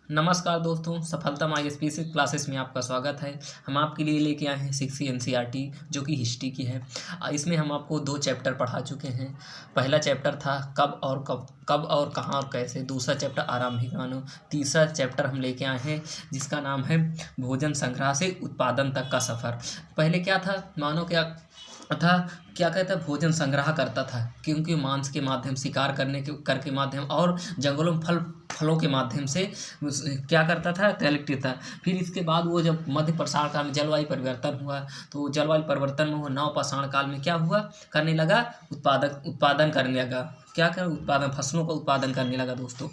नमस्कार दोस्तों, सफलता माई स्पेसिफिक क्लासेस में आपका स्वागत है। हम आपके लिए लेके आए हैं 6 एनसीईआरटी जो कि हिस्ट्री की है। इसमें हम आपको 2 चैप्टर पढ़ा चुके हैं। पहला चैप्टर था कब और कहाँ और कैसे। दूसरा चैप्टर आरंभिक मानव। तीसरा चैप्टर हम लेके आए हैं जिसका नाम है भोजन संग्रह से उत्पादन तक का सफ़र। पहले क्या था, मानव क्या कहता है, भोजन संग्रह करता था क्योंकि मांस के माध्यम, शिकार करके माध्यम और जंगलों में फलों के माध्यम से क्या करता था, कलेक्ट था। फिर इसके बाद वो जब मध्य पाषाण काल में जलवायु परिवर्तन हुआ, तो जलवायु परिवर्तन में वो नव पाषाण काल में क्या हुआ, करने लगा, उत्पादन करने लगा। क्या कर उत्पादन, फसलों का उत्पादन करने लगा दोस्तों,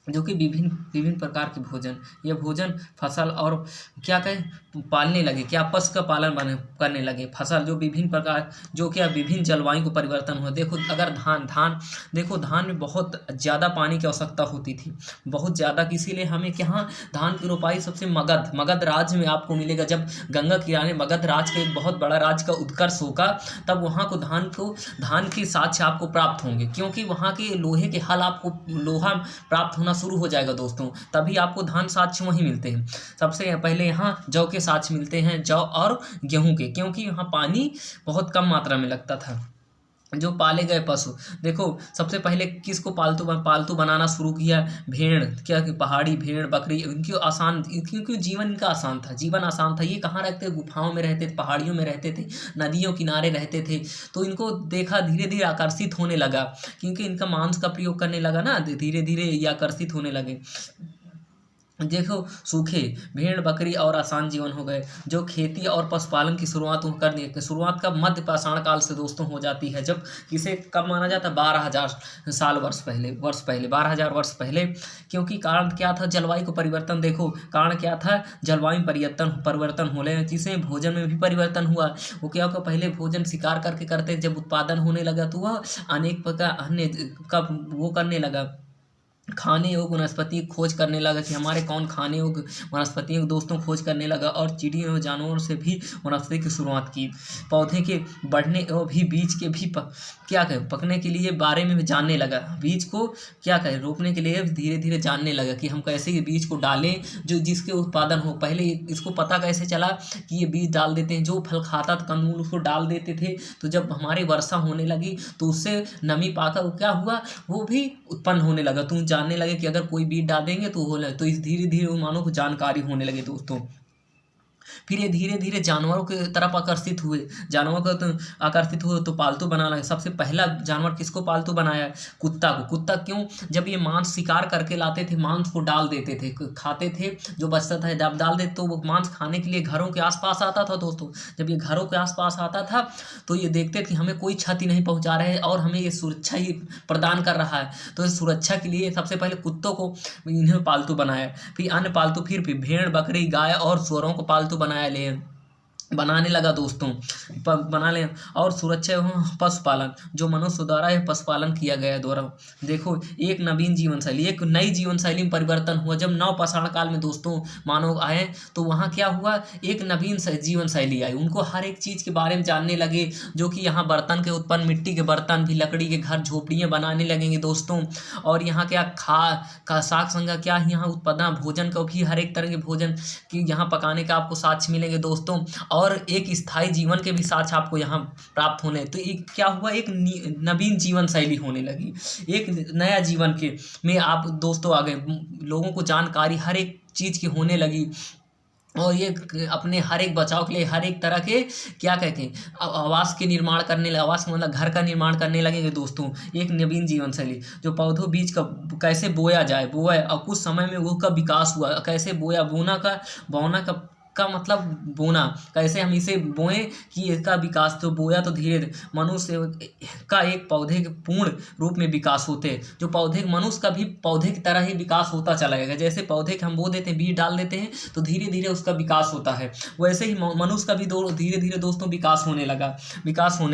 जो कि विभिन्न प्रकार के भोजन, ये भोजन फसल और क्या कहें पालने लगे, क्या पशु का पालन करने लगे। फसल जो विभिन्न प्रकार, जो क्या विभिन्न जलवायु को परिवर्तन हुआ। देखो अगर धान में बहुत ज़्यादा पानी की आवश्यकता होती थी, बहुत ज़्यादा, इसीलिए हमें यहाँ धान की रोपाई सबसे मगध राज्य में आपको मिलेगा। जब गंगा किनारे मगध राज्य का एक बहुत बड़ा राज्य का उत्कर्ष होगा, तब वहाँ को धान के साक्ष्य आपको प्राप्त होंगे, क्योंकि वहाँ के लोहे के हल, आपको लोहा प्राप्त होना शुरू हो जाएगा दोस्तों, तभी आपको धान साक्ष्य वहीं मिलते हैं। सबसे पहले यहाँ जौ के साक्ष्य मिलते हैं, जौ और गेहूं के, क्योंकि यहाँ पानी बहुत कम मात्रा में लगता था। जो पाले गए पशु, देखो सबसे पहले किसको पालतू बनाना शुरू किया, भेड़, क्या कि पहाड़ी भेड़ बकरी, क्योंकि जीवन इनका आसान था। ये कहाँ रहते थे, गुफाओं में रहते थे, पहाड़ियों में रहते थे, नदियों किनारे रहते थे। तो इनको देखा, धीरे धीरे आकर्षित होने लगा, क्योंकि इनका मांस का प्रयोग करने लगा ना, धीरे धीरे ये आकर्षित होने लगे। देखो सूखे भेड़ बकरी और आसान जीवन हो गए। जो खेती और पशुपालन की शुरुआत शुरुआत का मध्य पाषाण काल से दोस्तों हो जाती है, जब इसे कब माना जाता है, 12,000 वर्ष पहले। क्योंकि कारण क्या था, जलवायु को परिवर्तन। देखो कारण क्या था, जलवायु परिवर्तन होने, जिससे भोजन में भी परिवर्तन हुआ। वो क्या होगा, पहले भोजन शिकार करते, जब उत्पादन होने लगा तो वह अनेक प्रकार अन्य का वो करने लगा, खाने योग्य वनस्पति खोज करने लगा कि हमारे कौन खाने योग्य वनस्पति दोस्तों खोज करने लगा, और चिड़ियों और जानवरों से भी वनस्पति की शुरुआत की। पौधे के बढ़ने और भी बीज के भी पकने के लिए बारे में भी जानने लगा। बीज को क्या कहें, रोपने के लिए धीरे धीरे जानने लगा कि हम कैसे ये बीज को डालें जो जिसके उत्पादन हो। पहले इसको पता कैसे चला कि ये बीज डाल देते हैं, जो फल खाता था कंदमूल उसको डाल देते थे, तो जब हमारी वर्षा होने लगी तो उससे नमी पाकर क्या हुआ, वो भी उत्पन्न होने लगा। तुम जानने लगे कि अगर कोई बीज डाल देंगे तो हो लगे, तो इस धीरे धीरे वो मानो को जानकारी होने लगे दोस्तों। फिर ये धीरे धीरे जानवरों की तरफ आकर्षित हुए, तो पालतू बना लगे। सबसे पहला जानवर किसको पालतू बनाया, कुत्ता को। कुत्ता क्यों, जब ये मांस शिकार करके लाते थे, मांस को डाल देते थे, खाते थे, जो बचता था जब डाल देते, तो वो मांस खाने के लिए घरों के आसपास आता था दोस्तों। जब ये घरों के आसपास आता था तो ये देखते थे कि हमें कोई क्षति नहीं पहुंचा रहे और हमें ये सुरक्षा ही प्रदान कर रहा है, तो इस सुरक्षा के लिए सबसे पहले कुत्तों को इन्हें पालतू बनाया। फिर अन्य पालतू, फिर भेड़ बकरी गाय और सुअरों को पालतू बनाने लगा दोस्तों, बना ले। और सुरक्षा एवं पशुपालन, जो मनुष्य द्वारा यह पशुपालन किया गया द्वारा। देखो एक नवीन जीवन शैली, एक नई जीवन शैली में परिवर्तन हुआ। जब नव पाषाण काल में दोस्तों मानव आए, तो वहाँ क्या हुआ, एक नवीन जीवन शैली आई। उनको हर एक चीज़ के बारे में जानने लगे, जो कि यहाँ बर्तन के उत्पन्न, मिट्टी के बर्तन भी, लकड़ी के घर झोपड़ियाँ बनाने लगेंगे दोस्तों। और यहाँ क्या साग संगा क्या यहाँ उत्पादन, भोजन का भी हर एक तरह के भोजन की यहाँ पकाने का आपको साक्ष्य मिलेंगे दोस्तों। और एक स्थायी जीवन के भी साक्ष्य आपको यहाँ प्राप्त होने। तो एक क्या हुआ, एक नवीन जीवन शैली होने लगी, एक नया जीवन के में आप दोस्तों आ गए। लोगों को जानकारी हर एक चीज़ की होने लगी, और ये अपने हर एक बचाव के लिए हर एक तरह के क्या कहते हैं, आवास के निर्माण करने लगे। आवास मतलब घर का निर्माण करने लगेंगे दोस्तों। एक नवीन जीवन शैली, जो पौधों बीज का कैसे बोया जाए, और कुछ समय में वो का विकास हुआ, कैसे बोना का मतलब बोना, कैसे हम इसे बोएं कि इसका विकास। तो बोया तो धीरे मनुष्य का एक पौधे के पूर्ण रूप में विकास होते हैं, जो मनुष्य का भी पौधे की तरह ही विकास होता चला गया। जैसे पौधे के हम बो देते हैं, बीज डाल देते हैं, तो धीरे धीरे उसका विकास होता है, वैसे ही मनुष्य का भी धीरे धीरे दोस्तों विकास होने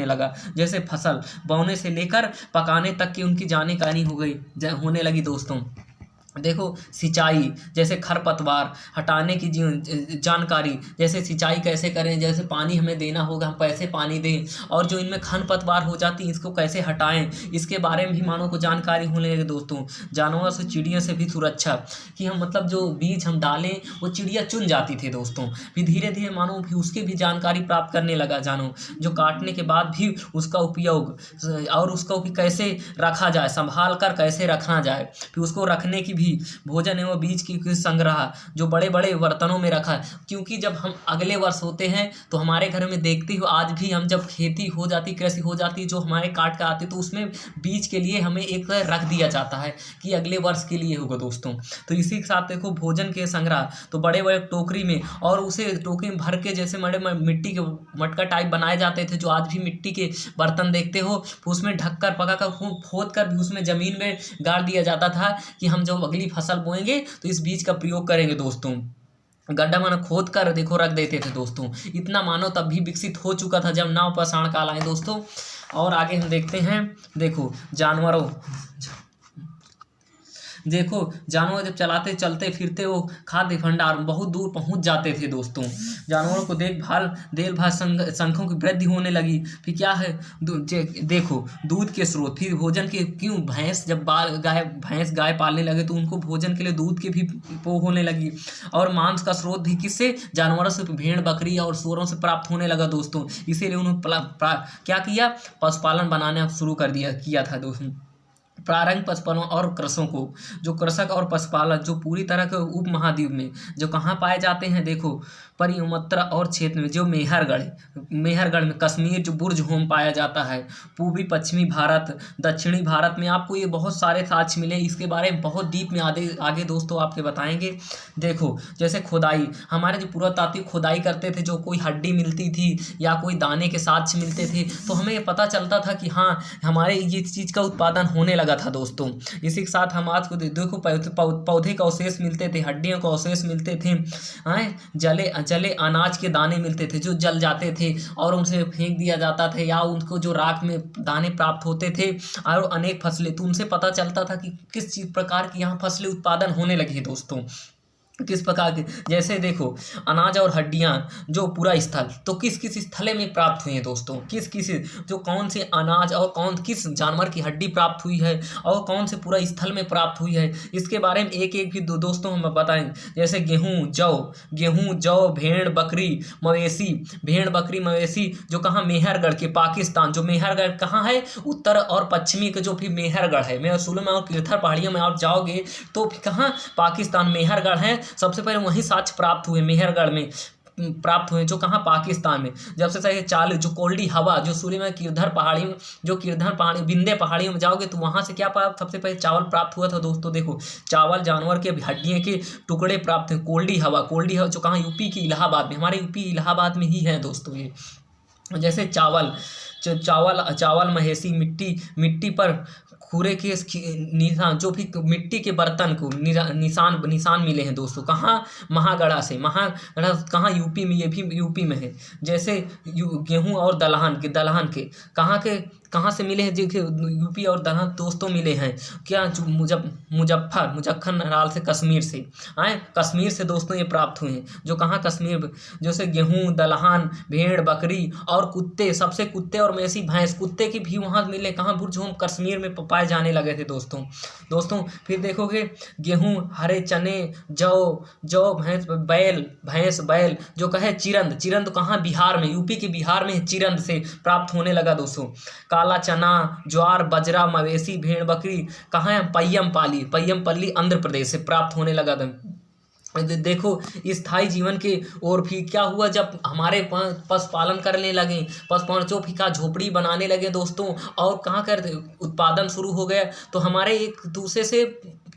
लगा। जैसे फसल बोने से लेकर पकाने तक की उनकी जानकारी होने लगी दोस्तों। देखो सिंचाई, जैसे खरपतवार हटाने की जानकारी, जैसे सिंचाई कैसे करें, जैसे पानी हमें देना होगा हम कैसे पानी दें, और जो इनमें खरपतवार हो जाती है इसको कैसे हटाएं, इसके बारे में भी मानव को जानकारी होने लगे दोस्तों। जानवर से चिड़ियों से भी सुरक्षा, कि हम मतलब जो बीज हम डालें वो चिड़िया चुन जाती थी दोस्तों। फिर धीरे धीरे मानव भी उसकी भी जानकारी प्राप्त करने लगा, जानो जो काटने के बाद भी उसका उपयोग और उसको भी कैसे रखा जाए, संभाल कर कैसे रखना जाए, फिर उसको रखने की भी भोजन एवं बीज की संग्रह जो बड़े बड़े बर्तनों में रखा है, क्योंकि जब हम अगले वर्ष होते हैं तो हमारे घर में देखते हो आज भी हम जब खेती हो जाती, कृषि हो जाती, जो हमारे काट के आते तो उसमें बीज के लिए हमें एक रख दिया जाता है कि अगले वर्ष के लिए होगा दोस्तों। तो इसी के साथ देखो भोजन के संग्रह, तो बड़े बड़े टोकरी में और उसे टोकरी में भर के जैसे बड़े मिट्टी के मटका टाइप बनाए जाते थे, जो आज भी मिट्टी के बर्तन देखते हो, उसमें ढककर पका कर खोद कर भी उसमें जमीन में गाड़ दिया जाता था कि हम जब अगली फसल बोएंगे तो इस बीज का प्रयोग करेंगे दोस्तों। गड्ढा मानो खोद कर देखो रख देते थे दोस्तों। इतना मानो तब भी विकसित हो चुका था जब नाव पाषाण काल आए दोस्तों। और आगे हम देखते हैं, देखो जानवरों, देखो जानवर जब चलाते चलते फिरते वो खाद्य भंडार बहुत दूर पहुंच जाते थे दोस्तों। जानवरों को देखभाल संख्यों की वृद्धि होने लगी। फिर क्या है, देखो दूध के स्रोत, फिर भोजन के, क्यों भैंस जब भैंस गाय पालने लगे तो उनको भोजन के लिए दूध के भी वो होने लगी। और मांस का स्रोत भी किससे, जानवरों से, भेड़ बकरी और सूअरों से प्राप्त होने लगा दोस्तों। इसीलिए उन्होंने क्या किया, पशुपालन बनाना शुरू किया था दोस्तों। प्रारंभिक पशुपालन और कृषकों को, जो कृषक और पशुपालक जो पूरी तरह के उपमहाद्वीप में जो कहाँ पाए जाते हैं, देखो परिउमत्रा और क्षेत्र में, जो मेहरगढ़ में, कश्मीर जो बुर्ज होम पाया जाता है, पूर्वी पश्चिमी भारत, दक्षिणी भारत में आपको ये बहुत सारे साक्ष्य मिले। इसके बारे में बहुत डीप में आगे दोस्तों आपके बताएंगे। देखो जैसे खुदाई, हमारे जो पुरातात्विक खुदाई करते थे, जो कोई हड्डी मिलती थी या कोई दाने के साक्ष्य मिलते थे तो हमें पता चलता था कि हाँ हमारे ये चीज़ का उत्पादन होने लगा था दोस्तों। इसी के साथ हम आज को देखो पौधे का अवशेष मिलते थे, हड्डियों का अवशेष मिलते थे, जले अनाज के दाने मिलते थे जो जल जाते थे और उनसे फेंक दिया जाता था, या उनको जो राख में दाने प्राप्त होते थे, और अनेक फसलें, तो उनसे पता चलता था कि किस चीज प्रकार की यहाँ फसलें उत्पादन होने लगी है दोस्तों, किस प्रकार के। जैसे देखो अनाज और हड्डियां जो पूरा स्थल, तो किस किस स्थल में प्राप्त हुई है दोस्तों, किस किस जो कौन से अनाज और किस जानवर की हड्डी प्राप्त हुई है और कौन से पूरा स्थल में प्राप्त हुई है, इसके बारे में एक एक भी दोस्तों हम बताएं। जैसे गेहूं जौ भेड़ बकरी मवेशी जो कहाँ, मेहरगढ़ के पाकिस्तान, जो मेहरगढ़ कहाँ है, उत्तर और पश्चिमी के जो भी मेहरगढ़ है, मेहरसुलम और किरथर पहाड़ियों में आप जाओगे तो कहाँ, पाकिस्तान मेहरगढ़ है, सबसे पहले वहीं साक्ष्य प्राप्त हुए, मेहरगढ़ में प्राप्त हुए, जो कहाँ, पाकिस्तान में। जब से सही चाल जो कोल्डी हवा, जो सूर्य में किरधर पहाड़ी विंध्य पहाड़ियों में जाओगे तो वहाँ से क्या प्राप्त, सबसे पहले चावल प्राप्त हुआ था दोस्तों। देखो चावल जानवर के हड्डियों के टुकड़े प्राप्त हुए, कोल्डी हवा जो कहाँ, यूपी की इलाहाबाद में, हमारे यूपी इलाहाबाद में ही है दोस्तों ये। जैसे चावल महेशी मिट्टी पर खूरे के निशान, जो भी मिट्टी के बर्तन को निशान मिले हैं दोस्तों, कहाँ, महागढ़ा कहाँ, यूपी में, ये भी यूपी में है। जैसे गेहूं और दलहन के कहाँ से मिले हैं, देखिए यूपी और दलहन दोस्तों मिले हैं क्या, मुजफ्फरनगर से, कश्मीर से दोस्तों ये प्राप्त हुए हैं, जो कहाँ, कश्मीर। जैसे गेहूं दलहन भेड़ बकरी और कुत्ते और मवेशी भैंस, कुत्ते की भी वहाँ मिले, कहाँ, बुर्ज होम कश्मीर में पाए जाने लगे थे दोस्तों। फिर देखोगे गेहूं हरे चने जौ भैंस बैल जो कहे, चिरंद कहाँ, बिहार में, यूपी के बिहार में चिरंद से प्राप्त होने लगा दोस्तों। काला चना ज्वार बजरा मवेशी भेड़ बकरी कहाँ है, पय्यमपल्ली आंध्र प्रदेश से प्राप्त होने लगा था। देखो स्थायी जीवन के और भी क्या हुआ, जब हमारे पशुपालन करने लगे, पशुपालन जो भी का झोपड़ी बनाने लगे दोस्तों, और कहाँ कर उत्पादन शुरू हो गया, तो हमारे एक दूसरे से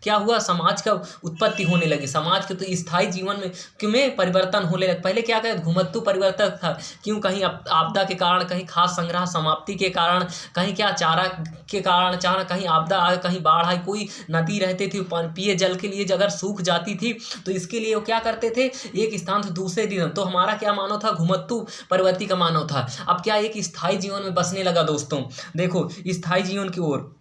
क्या हुआ, समाज का उत्पत्ति होने लगी, समाज के तो स्थायी जीवन में क्यों परिवर्तन होने लगे। पहले क्या कहते, घुमत्तु परिवर्तन था, क्यों, कहीं आपदा के कारण, कहीं खास संग्रह समाप्ति के कारण, कहीं क्या चारा के कारण, कहीं आपदा आए, कहीं बाढ़ आई, कोई नदी रहती थी पिए जल के लिए अगर सूख जाती थी तो इसके लिए वो क्या करते थे, एक स्थान से दूसरे दिन, तो हमारा क्या मानव था, घुमत्तु परिवर्ती का मानव था। अब क्या एक स्थायी जीवन में बसने लगा दोस्तों। देखो स्थायी जीवन की ओर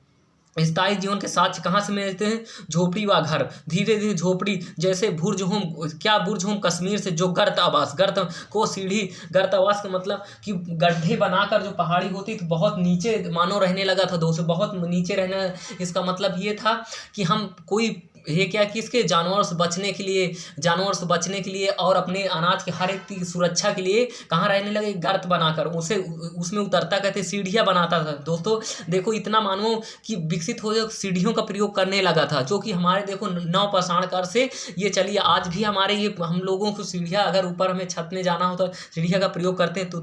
स्थायी जीवन के साक्ष्य कहाँ से मिलते हैं? झोपड़ी व घर। धीरे धीरे झोपड़ी जैसे बुर्ज होम, क्या बुर्ज होम कश्मीर से जो गर्त आवास, गर्त को सीढ़ी, गर्त आवास का मतलब कि गड्ढे बनाकर जो पहाड़ी होती थी बहुत नीचे मानो रहने लगा था दोस्तों, बहुत नीचे रहना। इसका मतलब ये था कि हम कोई ये क्या कि इसके जानवरों से बचने के लिए, जानवरों से बचने के लिए और अपने अनाज के हर एक की सुरक्षा के लिए कहाँ रहने लगे? गर्त बनाकर उसे उसमें उतरता कहते सीढ़ियाँ बनाता था दोस्तों। देखो इतना मानो कि विकसित हो जाए, सीढ़ियों का प्रयोग करने लगा था, जो कि हमारे देखो नौ पाषाणकाल से ये चलिए आज भी हमारे ये हम लोगों को सीढ़ियाँ, अगर ऊपर हमें छत में जाना हो तो सीढ़ियाँ का प्रयोग करते हैं, तो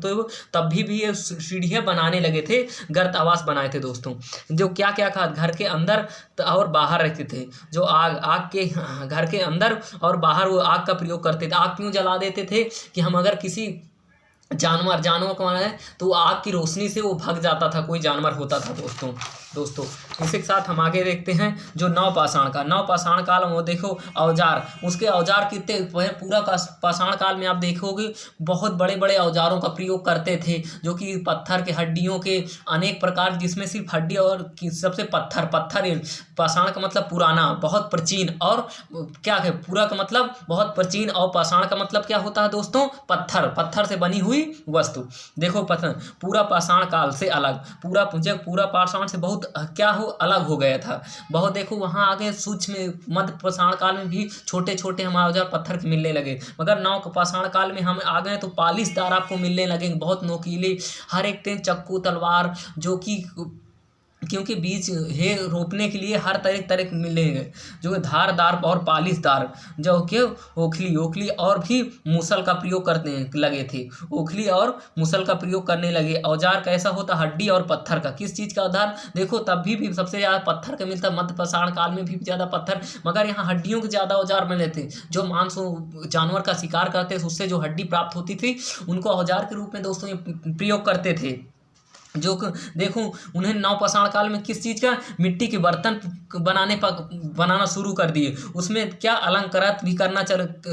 तब भी ये सीढ़ियाँ बनाने लगे थे, गर्त आवास बनाए थे दोस्तों। जो क्या क्या कहा, घर के अंदर और बाहर रहते थे, जो आग के घर के अंदर और बाहर वो आग का प्रयोग करते थे। आग क्यों जला देते थे? कि हम अगर किसी जानवर को मारा है तो वो आग की रोशनी से वो भाग जाता था, कोई जानवर होता था दोस्तों इसी के साथ हम आगे देखते हैं जो नवपाषाण काल में वो देखो औजार, उसके औजार कितने पूरा पाषाण काल में आप देखोगे बहुत बड़े बड़े औजारों का प्रयोग करते थे, जो कि पत्थर के हड्डियों के अनेक प्रकार, जिसमें सिर्फ हड्डी और सबसे पत्थर पाषाण का मतलब पुराना, बहुत प्राचीन, और क्या है पूरा का मतलब बहुत प्राचीन, और पाषाण का मतलब क्या होता है दोस्तों? पत्थर से बनी हुई वस्तु। देखो पूरा पाषाण काल से अलग, पूरा पाषाण से बहुत क्या हो अलग हो गया था बहुत। देखो वहाँ आगे सूक्ष्म मध्य पाषाण काल में भी छोटे छोटे हमारे औजार पत्थर के मिलने लगे, मगर नव पाषाण काल में हम आ गए तो पालिशदार आपको मिलने लगे, बहुत नोकीले, हर एक तेज चक्कू तलवार, जो कि क्योंकि बीज है रोपने के लिए हर तरह मिलेंगे, जो धारदार और पालिशदार, जो कि ओखली और भी मूसल का प्रयोग करने लगे थे, ओखली और मूसल का प्रयोग करने लगे। औजार कैसा होता? हड्डी और पत्थर का। किस चीज़ का आधार? देखो तब भी सबसे ज़्यादा पत्थर का मिलता, मध्य पाषाण काल में भी ज़्यादा पत्थर, मगर यहाँ हड्डियों के ज़्यादा औजार मिले थे। जो मांस जानवर का शिकार करते थे उससे जो हड्डी प्राप्त होती थी उनको औजार के रूप में दोस्तों ये प्रयोग करते थे। जो देखो उन्हें नवपाषाण काल में किस चीज़ का? मिट्टी के बर्तन बनाना शुरू कर दिए, उसमें क्या अलंकृत भी करना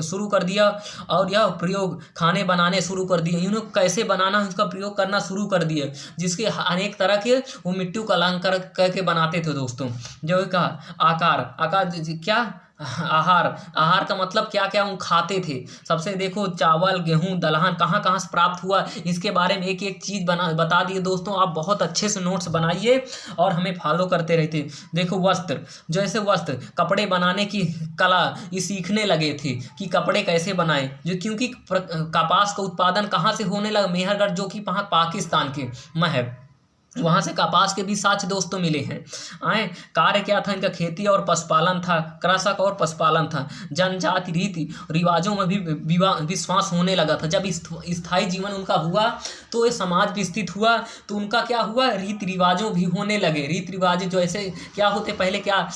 शुरू कर दिया, और यह प्रयोग खाने बनाने शुरू कर दिए। इन्होंने कैसे बनाना उसका प्रयोग करना शुरू कर दिए, जिसके अनेक तरह के वो मिट्टी का अलंकार करके बनाते थे दोस्तों। जो कहा आकार क्या? आहार का मतलब क्या क्या वो खाते थे। सबसे देखो चावल, गेहूं, दलहन कहाँ कहाँ से प्राप्त हुआ, इसके बारे में एक एक चीज़ बता दिए दोस्तों। आप बहुत अच्छे से नोट्स बनाइए और हमें फॉलो करते रहते। देखो वस्त्र, जैसे वस्त्र कपड़े बनाने की कला ये सीखने लगे थे कि कपड़े कैसे बनाएं, जो क्योंकि कपास का उत्पादन कहाँ से होने लगा? मेहरगढ़, जो कि वहाँ पाकिस्तान के है, वहाँ से कपास के भी साक्ष्य दोस्तों मिले हैं। कार्य क्या था इनका? खेती और पशुपालन था, कृषक और पशुपालन था। जनजाति रीति रिवाजों में भी विश्वास होने लगा था। जब स्थायी जीवन उनका हुआ तो ये समाज विकसित हुआ, तो उनका क्या हुआ? रीति रिवाजों भी होने लगे। रीति रिवाज जो ऐसे क्या होते पहले, क्या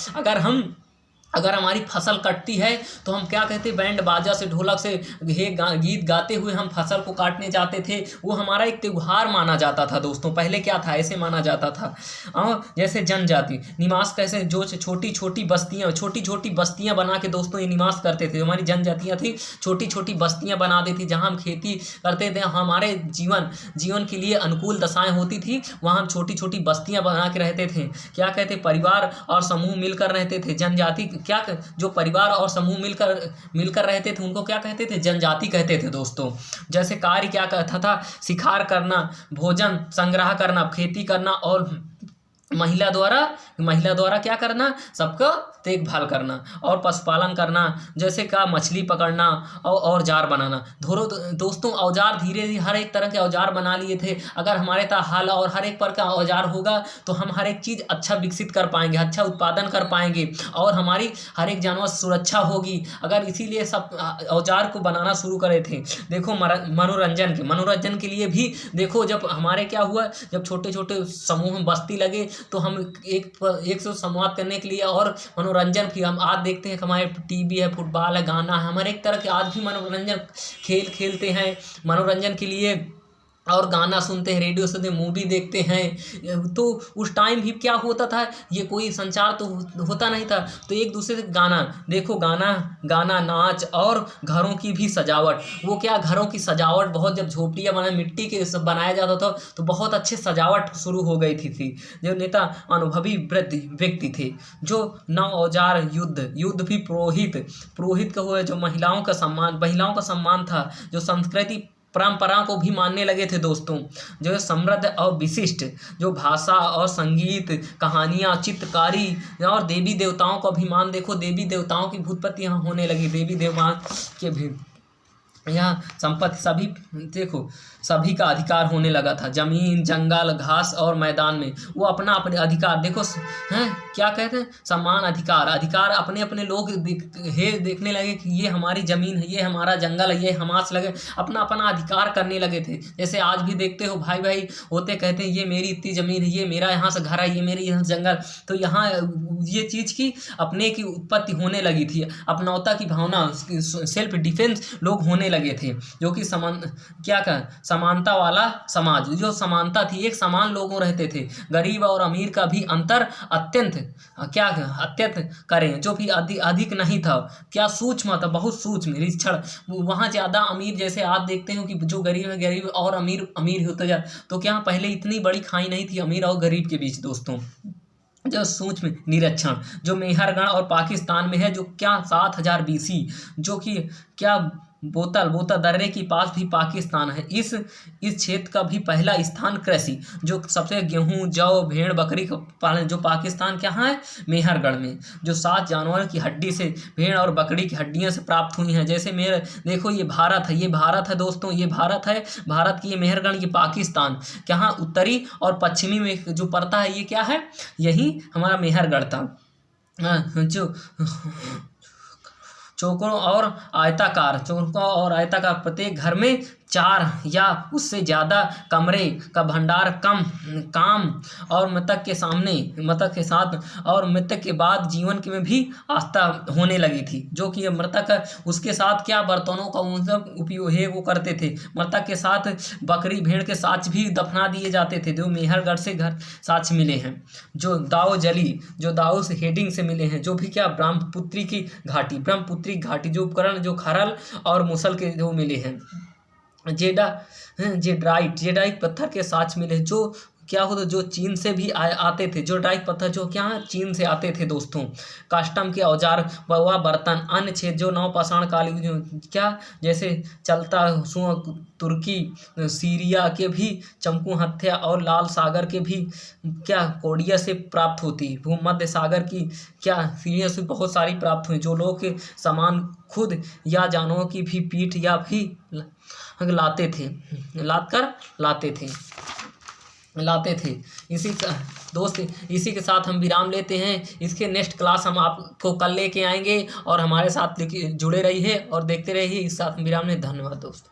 अगर हमारी फसल कटती है तो हम क्या कहते? बैंड बाजा से, ढोलक से गीत गाते हुए हम फसल को काटने जाते थे। वो हमारा एक त्योहार माना जाता था दोस्तों। पहले क्या था? ऐसे माना जाता था। और जैसे जनजाति निवास कैसे, जो छोटी छोटी बस्तियां बना के दोस्तों ये निवास करते थे। हमारी जनजातियां थी, छोटी छोटी बस्तियां बना दी थी, जहाँ हम खेती करते थे। हमारे जीवन के लिए अनुकूल दशाएं होती थी, वहाँ हम छोटी छोटी बस्तियां बना के रहते थे। क्या कहते? परिवार और समूह मिलकर रहते थे। जनजाति क्या, जो परिवार और समूह मिलकर रहते थे उनको क्या कहते थे? जनजाति कहते थे दोस्तों। जैसे कार्य क्या कहता था? शिकार करना, भोजन संग्रह करना, खेती करना, और महिला द्वारा क्या करना? सबका देखभाल करना, और पशुपालन करना, जैसे का मछली पकड़ना और औजार बनाना। दोस्तों औजार धीरे धीरे हर एक तरह के औजार बना लिए थे। अगर हमारे पास हल और हर एक पर का औजार होगा तो हम हर एक चीज़ अच्छा विकसित कर पाएंगे, अच्छा उत्पादन कर पाएंगे, और हमारी हर एक जानवर सुरक्षा होगी। अगर इसीलिए सब औजार को बनाना शुरू करे थे। देखो मनोरंजन के लिए भी देखो, जब हमारे क्या हुआ, जब छोटे छोटे समूह में बस्ती लगे तो हम एक से संवाद करने के लिए और मनोरंजन की, हम आज देखते हैं कि हमारे टीवी है, फुटबॉल है, गाना है, हमारे एक तरह के आज भी मनोरंजन खेलते हैं। मनोरंजन के लिए और गाना सुनते हैं, रेडियो सुनते हैं, मूवी देखते हैं। तो उस टाइम भी क्या होता था, ये कोई संचार तो होता नहीं था, तो एक दूसरे से गाना देखो, गाना नाच और घरों की भी सजावट। वो क्या, घरों की सजावट बहुत, जब झोपड़ियाँ बना मिट्टी के सब बनाया जाता था तो बहुत अच्छे सजावट शुरू हो गई थी। जो नेता अनुभवी वृद्ध व्यक्ति थे, जो नौ औजार युद्ध भी पुरोहित का हुआ, जो महिलाओं का सम्मान था, जो संस्कृति परंपरा को भी मानने लगे थे दोस्तों, जो समृद्ध और विशिष्ट, जो भाषा और संगीत, कहानियाँ, चित्रकारी और देवी देवताओं का अभिमान। देखो, देवी देवताओं की भूतपत्ति यहाँ होने लगी, देवी देवताओं के भी यहाँ संपत्ति, सभी देखो, सभी का अधिकार होने लगा था। जमीन, जंगल, घास और मैदान में वो अपना अपने अधिकार, देखो हैं क्या कहते हैं, समान अधिकार अपने अपने लोग देखने लगे कि ये हमारी ज़मीन है, ये हमारा जंगल है, ये हमास लगे, अपना अपना अधिकार करने लगे थे। जैसे आज भी देखते हो, भाई भाई होते, कहते हैं ये मेरी इतनी ज़मीन है, ये मेरा यहाँ से घर है, ये मेरी यहाँ जंगल। तो यहाँ ये चीज़ की अपने की उत्पत्ति होने लगी थी, अपनौता की भावना, सेल्फ डिफेंस लोग होने लगे थे, जो कि समानता वाला समाज, जो समानता थी, एक समान लोगों रहते थे। गरीब और अमीर का भी अंतर अत्यंत करें, जो भी अधिक नहीं था, क्या सूक्ष्म था, बहुत सूक्ष्म निरीक्षण। वहाँ ज़्यादा अमीर, जैसे आप देखते हो कि जो गरीब है गरीब और अमीर होता जा, तो क्या पहले इतनी बड़ी खाई नहीं थी अमीर और गरीब के बीच दोस्तों। जो सूक्ष्म निरीक्षण, जो मेहरगढ़ और पाकिस्तान में है, जो क्या 7000 BC, जो कि क्या बोतल दर्रे के पास भी पाकिस्तान है। इस क्षेत्र का भी पहला स्थान कृषि, जो सबसे गेहूं, जौ, भेड़, बकरी का पालन, जो पाकिस्तान क्या है, मेहरगढ़ में, जो 7 जानवरों की हड्डी से, भेड़ और बकरी की हड्डियों से प्राप्त हुई हैं। जैसे मेरे देखो, ये भारत है दोस्तों, ये भारत है, भारत की ये मेहरगढ़, ये पाकिस्तान, क्या उत्तरी और पश्चिमी में जो पड़ता है, ये क्या है, यही हमारा मेहरगढ़ था। जो चौकोर और आयताकार, प्रत्येक घर में 4 या उससे ज़्यादा कमरे का भंडार, काम और मृतक के साथ और मृतक के बाद जीवन के में भी आस्था होने लगी थी। जो कि मृतक, उसके साथ क्या बर्तनों का मतलब उपयोग है वो करते थे। मृतक के साथ बकरी, भेड़ के साथ भी दफना दिए जाते थे, जो मेहरगढ़ से घर साक्ष्य मिले हैं। जो दाऊ से हेडिंग से मिले हैं, जो भी क्या ब्रह्मपुत्री घाटी, जो उपकरण, जो खरल और मुसल के जो मिले हैं। जेडाइट पत्थर के साक्ष्य मिले, जो क्या होता, जो चीन से भी आते थे, जो डाइट पत्थर जो क्या चीन से आते थे दोस्तों। कास्टम के औजार व बर्तन, अन्य क्षेत्र, जो नवपाषाण काल, क्या जैसे चलता तुर्की, सीरिया के भी चमकू हत्या और लाल सागर के भी क्या कोडिया से प्राप्त होती। भूमध्य सागर की क्या सीरिया से बहुत सारी प्राप्त हुई। जो लोग के सामान खुद या जानवरों की भी पीठ या भी लाते थे। इसी के साथ हम विराम लेते हैं। इसके नेक्स्ट क्लास हम आपको कल लेके आएंगे, और हमारे साथ जुड़े रहिए और देखते रहिए। इस साथ हम विराम लें। धन्यवाद दोस्तों।